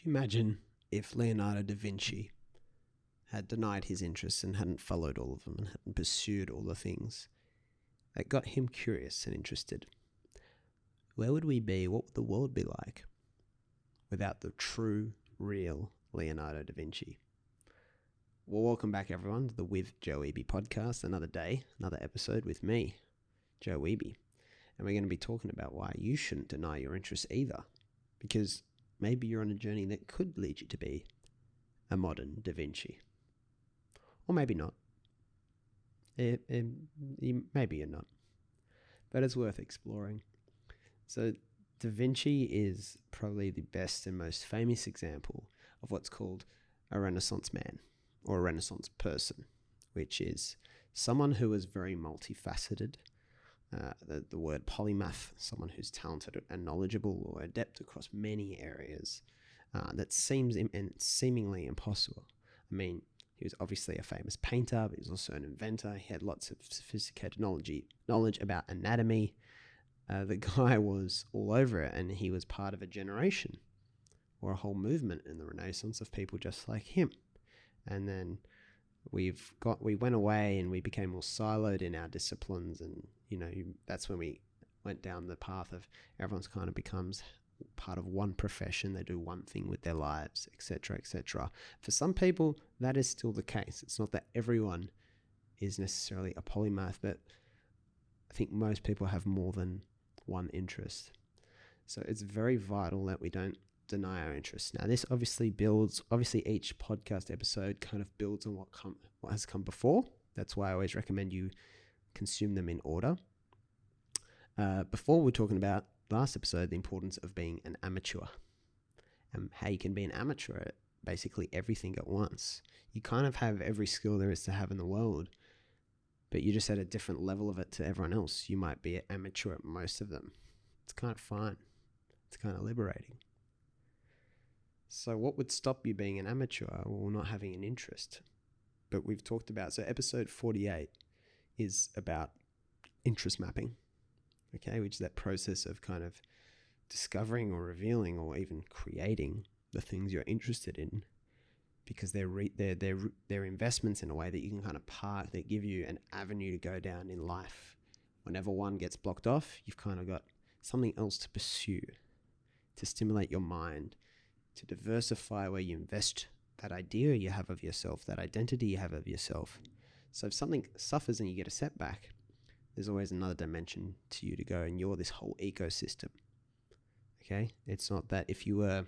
you imagine if Leonardo da Vinci had denied his interests and hadn't followed all of them and hadn't pursued all the things that got him curious and interested? Where would we be? What would the world be like without the true, real Leonardo da Vinci? Well, welcome back everyone to the With Joe Wehbe Podcast. Another day, another episode with me, Joe Wehbe. And we're going to be talking about why you shouldn't deny your interests either. Because maybe you're on a journey that could lead you to be a modern Da Vinci. Or maybe not. Maybe you're not. But it's worth exploring. So Da Vinci is probably the best and most famous example of what's called a Renaissance man or a Renaissance person, which is someone who was very multifaceted. The word polymath, someone who's talented and knowledgeable or adept across many areas that seems seemingly impossible. I mean, he was obviously a famous painter, but he was also an inventor. He had lots of sophisticated knowledge about anatomy. The guy was all over it, and he was part of a generation or a whole movement in the Renaissance of people just like him. And then we went away and we became more siloed in our disciplines, and that's when we went down the path of everyone's kind of becomes part of one profession. They do one thing with their lives, etc., etc. For some people, that is still the case. It's not that everyone is necessarily a polymath, but I think most people have more than one interest. So it's very vital that we don't deny our interests. Now, this obviously each podcast episode kind of builds on what has come before. That's why I always recommend you consume them in order. Before we're talking about last episode, the importance of being an amateur and how you can be an amateur at basically everything at once. You kind of have every skill there is to have in the world, but you're just at a different level of it to everyone else. You might be an amateur at most of them. It's kind of fun. It's kind of liberating. So what would stop you being an amateur or not having an interest? But we've talked about, so episode 48 is about interest mapping, okay, which is that process of kind of discovering or revealing or even creating the things you're interested in, because they're investments in a way that you can kind of park, that give you an avenue to go down in life. Whenever one gets blocked off, you've kind of got something else to pursue, to stimulate your mind, to diversify where you invest that idea you have of yourself, that identity you have of yourself. So if something suffers and you get a setback, there's always another dimension to you to go, and you're this whole ecosystem. Okay? It's not that if you were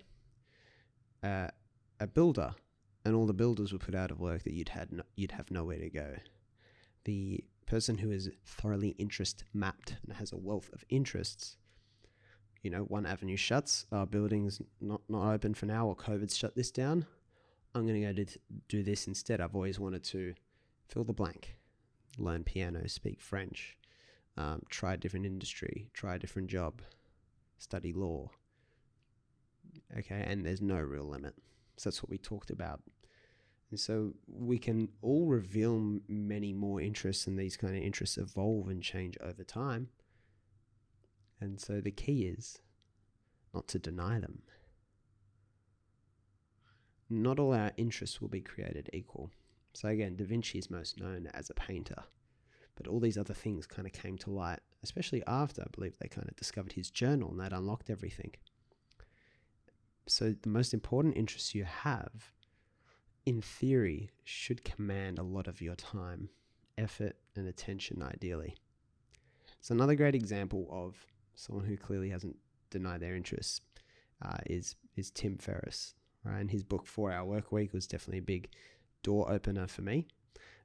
a builder and all the builders were put out of work that you'd have nowhere to go. The person who is thoroughly interest mapped and has a wealth of interests, one avenue shuts, our building's not open for now, or COVID's shut this down, I'm going to go do this instead. I've always wanted to fill the blank, learn piano, speak French, try a different industry, try a different job, study law. Okay, and there's no real limit. So that's what we talked about. And so we can all reveal many more interests, and these kind of interests evolve and change over time. And so the key is not to deny them. Not all our interests will be created equal. So again, Da Vinci is most known as a painter, but all these other things kind of came to light, especially after, I believe, they kind of discovered his journal, and that unlocked everything. So the most important interests you have, in theory, should command a lot of your time, effort, and attention, ideally. So another great example of someone who clearly hasn't denied their interests is Tim Ferriss, right? And his book 4-Hour Workweek was definitely a big door opener for me.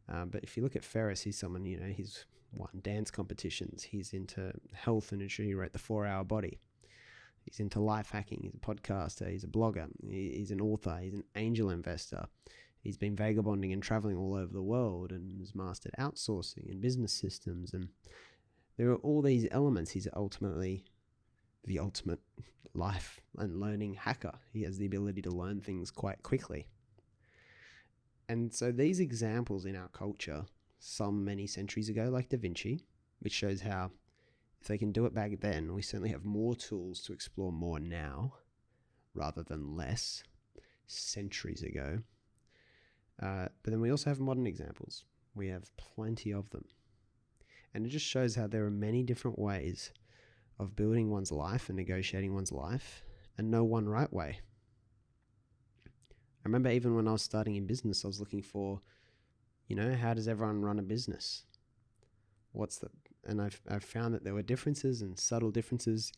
But if you look at Ferriss, he's someone, he's won dance competitions. He's into health and nutrition. He wrote the 4-Hour Body. He's into life hacking. He's a podcaster. He's a blogger. He's an author. He's an angel investor. He's been vagabonding and traveling all over the world and has mastered outsourcing and business systems. And there are all these elements. He's ultimately the ultimate life and learning hacker. He has the ability to learn things quite quickly. And so these examples in our culture, some many centuries ago, like Da Vinci, which shows how if they can do it back then, we certainly have more tools to explore more now rather than less. centuries ago. But then we also have modern examples. We have plenty of them. And it just shows how there are many different ways of building one's life and negotiating one's life, and no one right way. I remember even when I was starting in business, I was looking for, how does everyone run a business? And I've found that there were differences and subtle differences.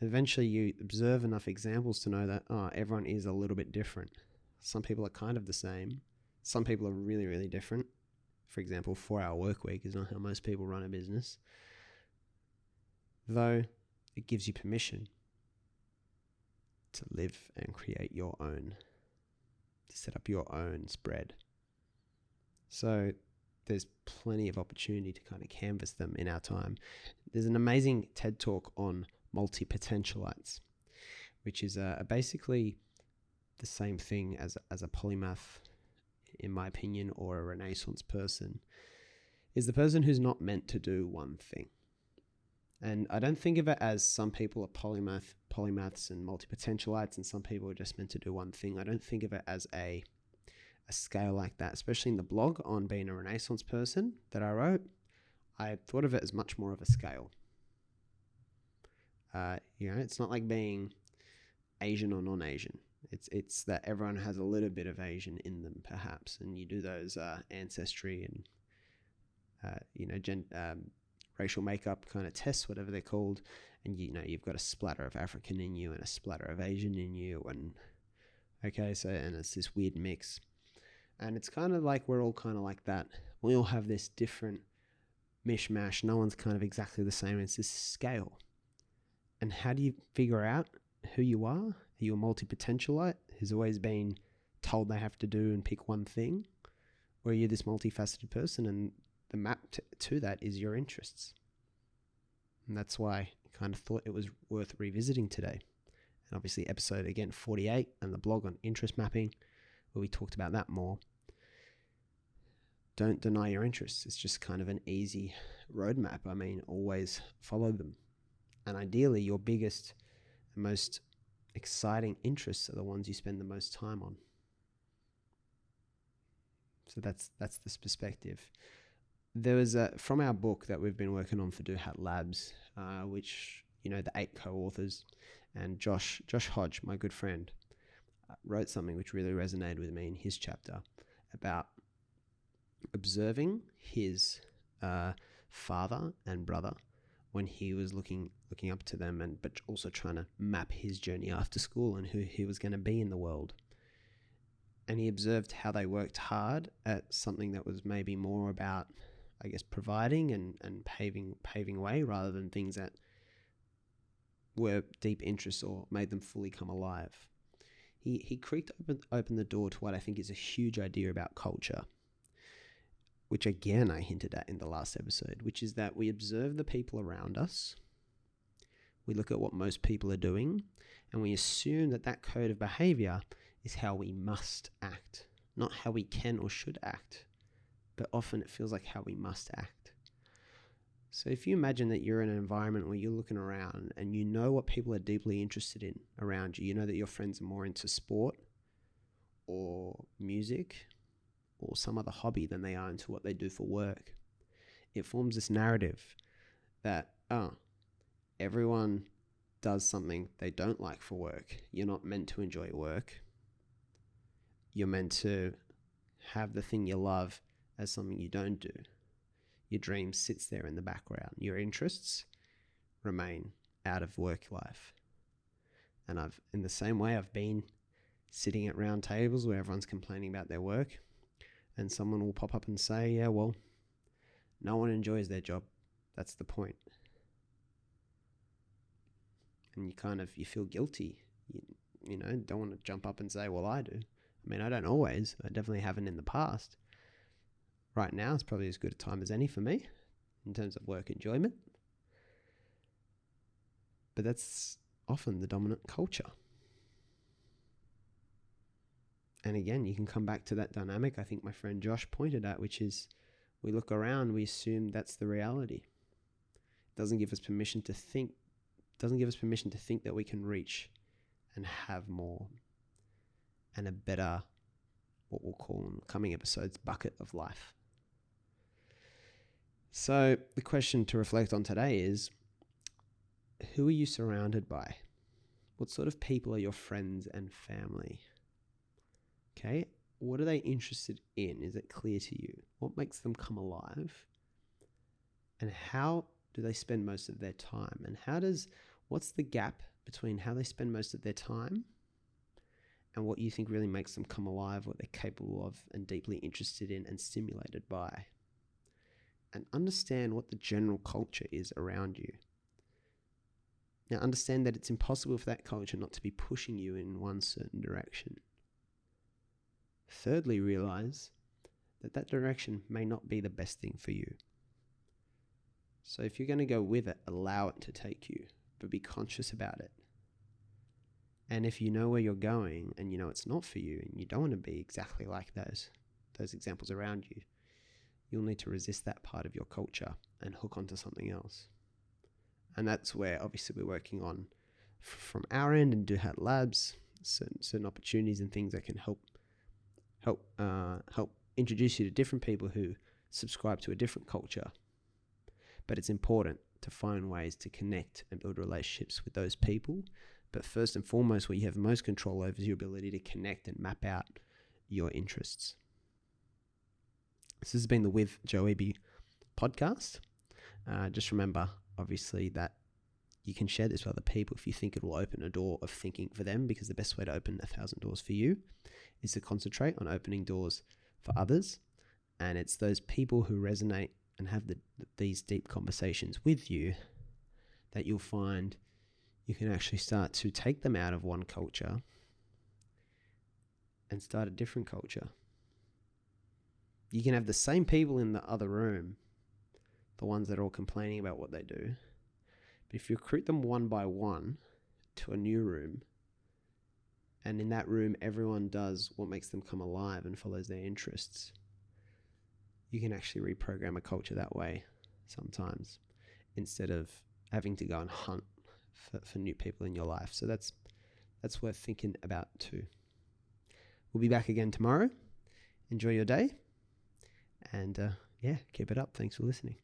Eventually you observe enough examples to know that, everyone is a little bit different. Some people are kind of the same. Some people are really, really different. For example, 4-hour work week is not how most people run a business. Though it gives you permission to live and create your own, to set up your own spread. So there's plenty of opportunity to kind of canvas them in our time. There's an amazing TED talk on multi-potentialites, which is basically the same thing as a polymath, in my opinion, or a Renaissance person, is the person who's not meant to do one thing. And I don't think of it as some people are polymaths and multi-potentialites, and some people are just meant to do one thing. I don't think of it as a scale like that, especially in the blog on being a Renaissance person that I wrote. I thought of it as much more of a scale. It's not like being Asian or non-Asian. It's that everyone has a little bit of Asian in them, perhaps, and you do those ancestry and racial makeup kind of tests, whatever they're called, and you've got a splatter of African in you and a splatter of Asian in you, and it's this weird mix, and it's kind of like we're all kind of like that. We all have this different mishmash. No one's kind of exactly the same. It's this scale. And how do you figure out who you are? Are you a multi-potentialite who's always been told they have to do and pick one thing? Or are you this multifaceted person, and the map to that is your interests? And that's why I kind of thought it was worth revisiting today. And obviously episode, again, 48, and the blog on interest mapping, where we talked about that more. Don't deny your interests. It's just kind of an easy roadmap. I mean, always follow them. And ideally, your biggest and most exciting interests are the ones you spend the most time on. So that's this perspective. There was from our book that we've been working on for Do Hat Labs, which, the 8 co-authors, and Josh Hodge, my good friend, wrote something which really resonated with me in his chapter about observing his father and brother when he was looking up to them, but also trying to map his journey after school and who he was going to be in the world. And he observed how they worked hard at something that was maybe more about, I guess, providing and paving way, rather than things that were deep interests or made them fully come alive. He creaked open the door to what I think is a huge idea about culture, which again I hinted at in the last episode, which is that we observe the people around us, we look at what most people are doing, and we assume that code of behavior is how we must act, not how we can or should act, but often it feels like how we must act. So if you imagine that you're in an environment where you're looking around and you know what people are deeply interested in around you, you know that your friends are more into sport or music or some other hobby than they are into what they do for work. It forms this narrative that, everyone does something they don't like for work. You're not meant to enjoy work. You're meant to have the thing you love as something you don't do. Your dream sits there in the background. Your interests remain out of work life. And in the same way, I've been sitting at round tables where everyone's complaining about their work, and someone will pop up and say, yeah, well, no one enjoys their job. That's the point. And you feel guilty. You don't want to jump up and say, well, I do. I mean, I don't always. I definitely haven't in the past. Right now, it's probably as good a time as any for me in terms of work enjoyment. But that's often the dominant culture. And again, you can come back to that dynamic I think my friend Josh pointed at, which is we look around, we assume that's the reality. It doesn't give us permission to think that we can reach and have more and a better, what we'll call in coming episodes, bucket of life. So the question to reflect on today is, who are you surrounded by? What sort of people are your friends and family? Okay, what are they interested in? Is it clear to you? What makes them come alive? And how do they spend most of their time? And what's the gap between how they spend most of their time and what you think really makes them come alive, what they're capable of and deeply interested in and stimulated by? And understand what the general culture is around you. Now, understand that it's impossible for that culture not to be pushing you in one certain direction. Thirdly, realize that that direction may not be the best thing for you. So if you're going to go with it, allow it to take you, but be conscious about it. And if you know where you're going and you know it's not for you and you don't want to be exactly like those examples around you, you'll need to resist that part of your culture and hook onto something else. And that's where obviously we're working on from our end and do have labs, certain opportunities and things that can help introduce you to different people who subscribe to a different culture. But it's important to find ways to connect and build relationships with those people. But first and foremost, what you have most control over is your ability to connect and map out your interests. This has been the With Joe Wehbe podcast. Just remember, obviously, that you can share this with other people if you think it will open a door of thinking for them, because the best way to open 1,000 doors for you is to concentrate on opening doors for others. And it's those people who resonate and have these deep conversations with you that you'll find you can actually start to take them out of one culture and start a different culture. You can have the same people in the other room, the ones that are all complaining about what they do. But if you recruit them one by one to a new room, and in that room everyone does what makes them come alive and follows their interests, you can actually reprogram a culture that way sometimes, instead of having to go and hunt for new people in your life. So that's worth thinking about too. We'll be back again tomorrow. Enjoy your day. And keep it up. Thanks for listening.